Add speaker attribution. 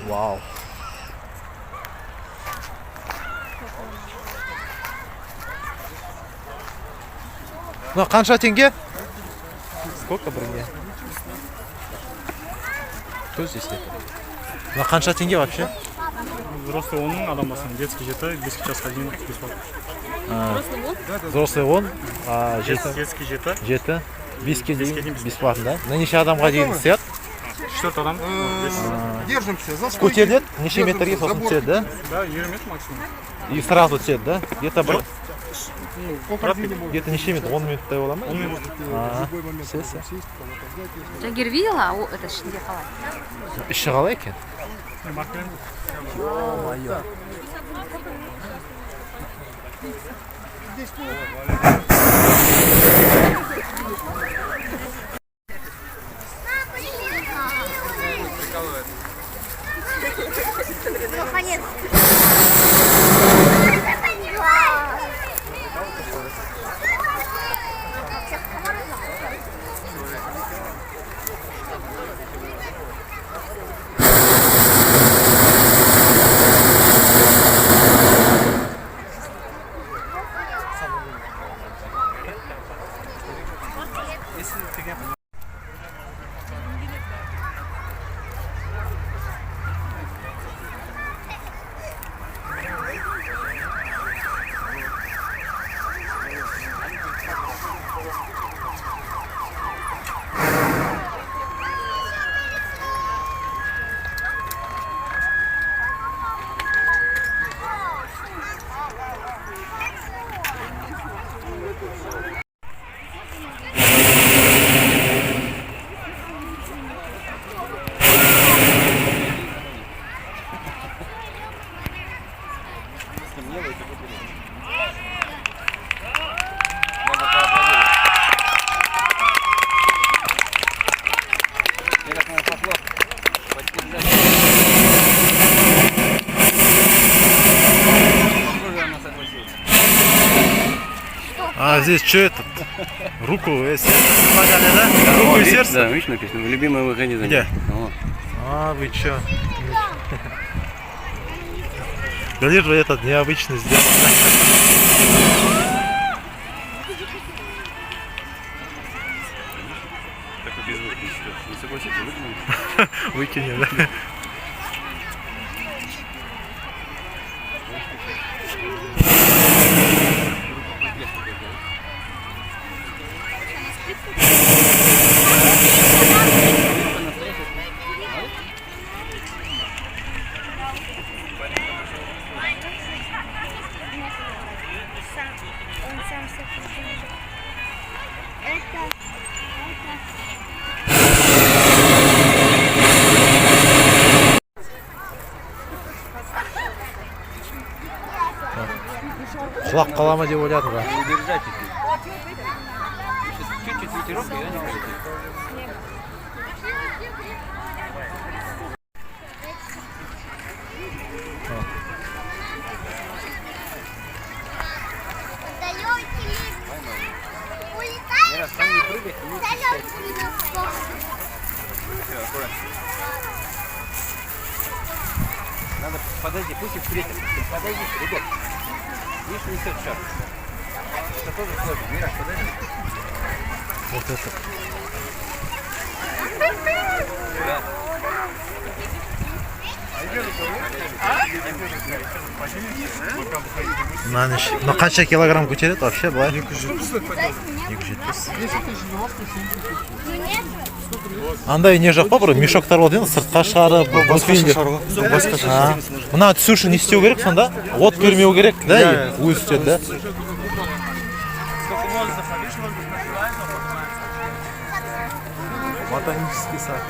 Speaker 1: Вау. Ну, қанша теңге? Сколько біріңе? Кто здесь нет? Ну, қанша теңге вообще?
Speaker 2: Взрослый 10, адам басқан, детский 7, 10 жасқа дейін бесплатно.
Speaker 1: Взрослый 10, а
Speaker 2: Детский 7.
Speaker 1: 7, 10-ке дейін бесплатно, да? На неше адамға дейін сыяды?
Speaker 2: 4 адам.
Speaker 3: Держимся за стойки.
Speaker 1: Көтеріледі, неше метрге сосын түседі, да?
Speaker 2: Да, 20 метр максимум.
Speaker 1: И сразу түседі, да? Где-то бір...
Speaker 3: По корзине можно.
Speaker 1: Где-то неше минут? 10 минуттай бола ма?
Speaker 2: 10 минут.
Speaker 3: В любой момент
Speaker 1: Все.
Speaker 3: можно сесть, кого-то взять.
Speaker 4: Жагер видела, это ішінде қалай?
Speaker 1: Іші қалай екен? А здесь что это? Руку и сердце предлагали, да? Руку и сердце?
Speaker 5: Да, видишь написано, любимый механизм.
Speaker 1: Где?
Speaker 5: Вот.
Speaker 1: А, вы чё? Да лишь бы этот необычный сделал.
Speaker 5: Такой без звука не согласитесь, выкинем.
Speaker 1: Выкинем, да? Құлап қала ма деп ойладым ба?
Speaker 5: Удержать их. Сейчас чуть-чуть ветерок, и они полетят. Надо, подожди, пусть их встретят. Подожди, ребят. Видишь, несет шар. Это тоже сложно. Мираж, подожди.
Speaker 1: Вот это.
Speaker 5: Да.
Speaker 1: На ночь. Но қанша килограмм көтереді вообще былай?
Speaker 3: 270.
Speaker 1: 270.
Speaker 3: 10 тысяч девяносто, 7 тысяч.
Speaker 1: Андай не жоқ па бір мешоктар болады енді сыртқа шығарып мына түсу үшін не істеу керек сонда? От бермеу керек, да? Өзі түседі, да? Ботанический сад.